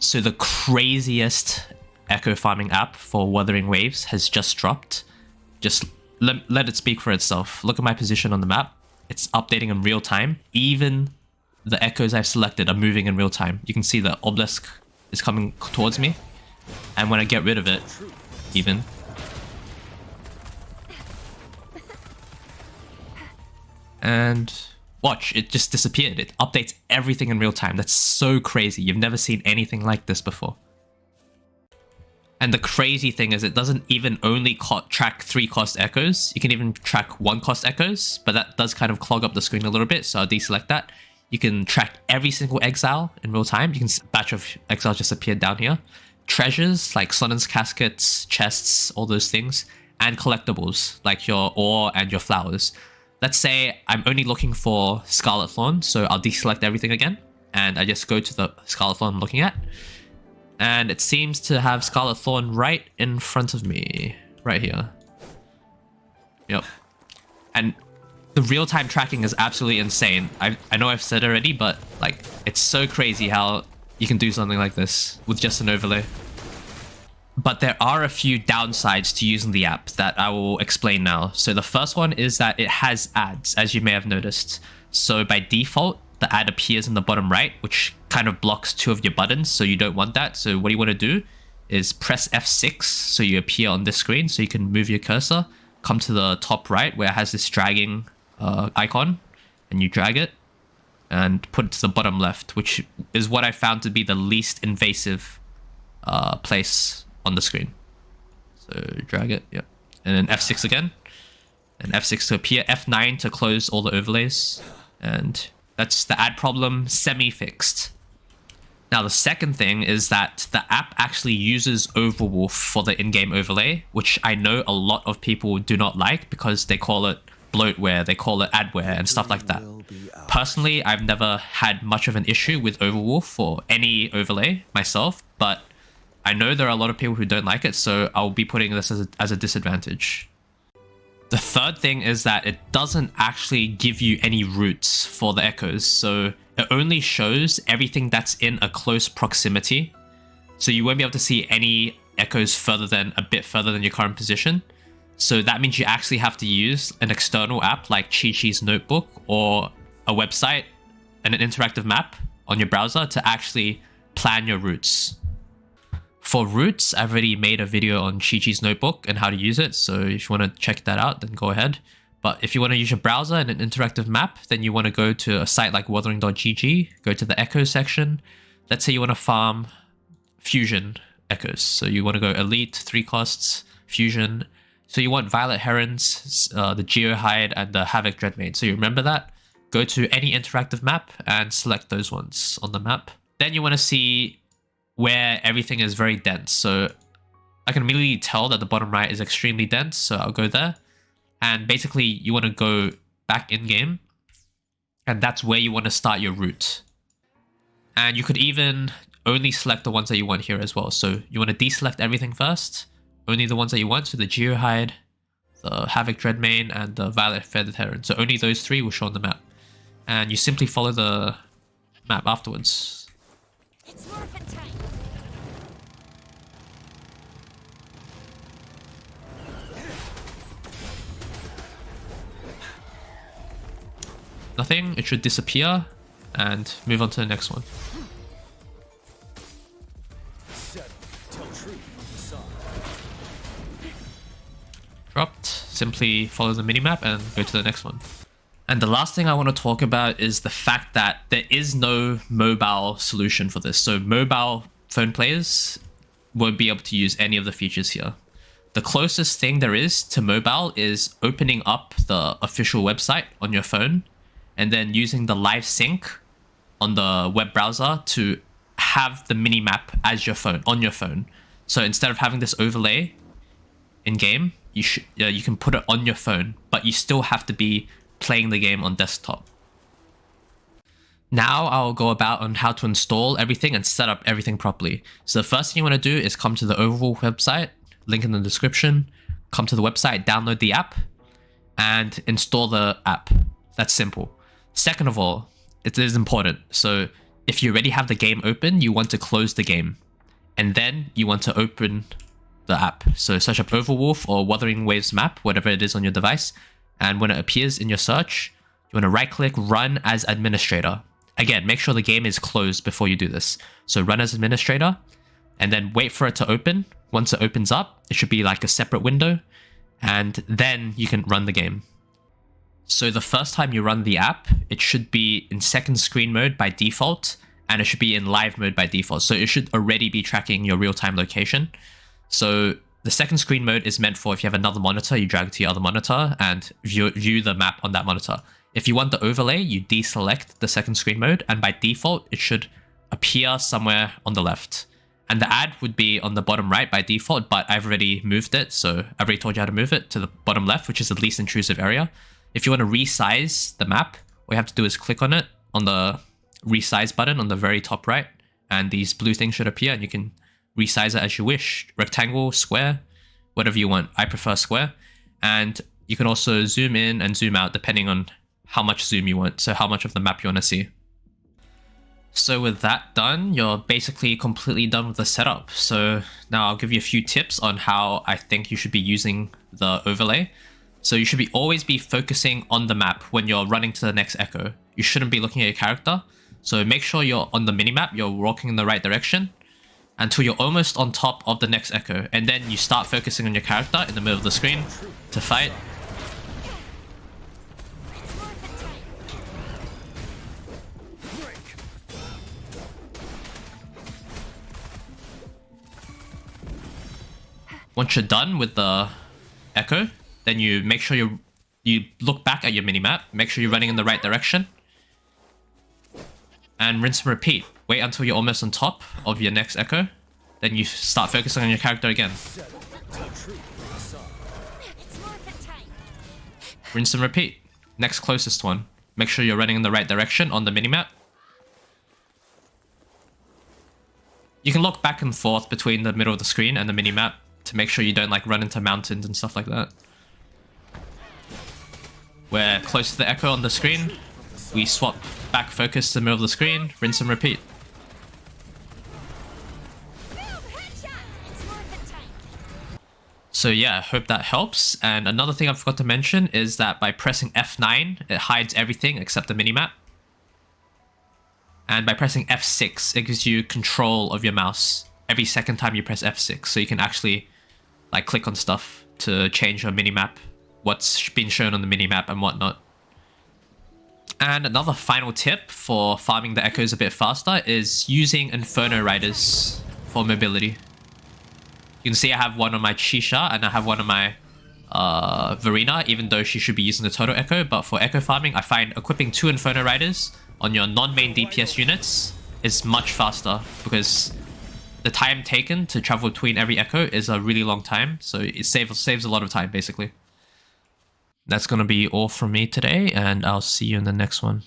So the craziest echo farming app for Wuthering Waves has just dropped. Just let it speak for itself. Look at my position on the map. It's updating in real time. Even the echoes I've selected are moving in real time. You can see the obelisk is coming towards me. And when I get rid of it, even... And watch, it just disappeared. It updates everything in real time. That's so crazy. You've never seen anything like this before. And the crazy thing is it doesn't even only track 3 cost echoes. You can even track 1 cost echoes, but that does kind of clog up the screen a little bit, so I'll deselect that. You can track every single exile in real time. You can see a batch of exiles just appeared down here. Treasures like Sonnen's caskets, chests, all those things, and collectibles like your ore and your flowers. Let's say I'm only looking for Scarlet Thorn, so I'll deselect everything again, and I just go to the Scarlet Thorn I'm looking at. And it seems to have Scarlet Thorn right in front of me, right here. Yep. And the real-time tracking is absolutely insane. I know I've said already, but like it's so crazy how you can do something like this with just an overlay. But there are a few downsides to using the app that I will explain now. So the first one is that it has ads, as you may have noticed. So by default, the ad appears in the bottom right, which kind of blocks 2 of your buttons, so you don't want that. So what you want to do is press F6 so you appear on this screen, so you can move your cursor, come to the top right where it has this dragging icon, and you drag it and put it to the bottom left, which is what I found to be the least invasive place on the screen. So drag it, yeah. And then F6 again, and F6 to appear, F9 to close all the overlays, and that's the ad problem semi-fixed. Now the second thing is that the app actually uses Overwolf for the in-game overlay, which I know a lot of people do not like because they call it bloatware, they call it adware and stuff like that. Personally, I've never had much of an issue with Overwolf for any overlay myself, but I know there are a lot of people who don't like it, so I'll be putting this as a disadvantage. The third thing is that it doesn't actually give you any routes for the echoes, so it only shows everything that's in a close proximity. So you won't be able to see any echoes a bit further than your current position. So that means you actually have to use an external app like Chi-Chi's Notebook or a website and an interactive map on your browser to actually plan your routes. For routes, I've already made a video on Chi-Chi's Notebook and how to use it, so if you want to check that out, then go ahead. But if you want to use your browser and an interactive map, then you want to go to a site like wuthering.gg, go to the echo section. Let's say you want to farm fusion echoes. So you want to go elite, 3 costs, fusion. So you want Violet Herons, the Geohide, and the Havoc Dreadmane. So you remember that? Go to any interactive map and select those ones on the map. Then you want to see where everything is very dense. So I can immediately tell that the bottom right is extremely dense, so I'll go there. And basically you want to go back in game, and that's where you want to start your route. And you could even only select the ones that you want here as well. So you want to deselect everything first, only the ones that you want. So the Geohide, the Havoc Dreadmane, and the Violet Feathered Heron. So only those 3 will show on the map. And you simply follow the map afterwards. It's morphin' time. Nothing, it should disappear and move on to the next one. Dropped, simply follow the minimap and go to the next one. And the last thing I want to talk about is the fact that there is no mobile solution for this. So mobile phone players won't be able to use any of the features here. The closest thing there is to mobile is opening up the official website on your phone and then using the live sync on the web browser to have the minimap as your phone, on your phone. So instead of having this overlay in game, you can put it on your phone, but you still have to be playing the game on desktop. Now I'll go about on how to install everything and set up everything properly. So the first thing you want to do is come to the Overwolf website, link in the description, come to the website, download the app, and install the app. That's simple. Second of all, it is important. So if you already have the game open, you want to close the game. And then you want to open the app. So search up Overwolf or Wuthering Waves map, whatever it is on your device. And when it appears in your search, you want to right click, run as administrator. Again, make sure the game is closed before you do this. So run as administrator and then wait for it to open. Once it opens up, it should be like a separate window and then you can run the game. So the first time you run the app, it should be in second screen mode by default and it should be in live mode by default. So it should already be tracking your real-time location. So the second screen mode is meant for if you have another monitor, you drag it to your other monitor and view the map on that monitor. If you want the overlay, you deselect the second screen mode and by default, it should appear somewhere on the left. And the ad would be on the bottom right by default, but I've already moved it. So I've already told you how to move it to the bottom left, which is the least intrusive area. If you want to resize the map, all you have to do is click on it on the resize button on the very top right. And these blue things should appear and you can resize it as you wish. Rectangle, square, whatever you want. I prefer square. And you can also zoom in and zoom out depending on how much zoom you want. So how much of the map you want to see. So with that done, you're basically completely done with the setup. So now I'll give you a few tips on how I think you should be using the overlay. So you should always be focusing on the map when you're running to the next echo. You shouldn't be looking at your character. So make sure you're on the minimap, you're walking in the right direction until you're almost on top of the next echo. And then you start focusing on your character in the middle of the screen to fight. Once you're done with the echo, then you make sure you look back at your minimap, make sure you're running in the right direction, and rinse and repeat. Wait until you're almost on top of your next echo, then you start focusing on your character again. Rinse and repeat. Next closest one. Make sure you're running in the right direction on the minimap. You can look back and forth between the middle of the screen and the minimap to make sure you don't like run into mountains and stuff like that. We're close to the echo on the screen. We swap back focus to the middle of the screen, rinse and repeat. So yeah, hope that helps. And another thing I forgot to mention is that by pressing F9, it hides everything except the minimap. And by pressing F6, it gives you control of your mouse every second time you press F6. So you can actually like click on stuff to change your minimap, what's been shown on the minimap and whatnot. And another final tip for farming the echoes a bit faster is using Inferno Riders for mobility. You can see I have one on my Chisha and I have one on my Verena, even though she should be using the Total Echo. But for echo farming, I find equipping 2 Inferno Riders on your non-main DPS units is much faster because the time taken to travel between every echo is a really long time. So it saves a lot of time, basically. That's going to be all from me today, and I'll see you in the next one.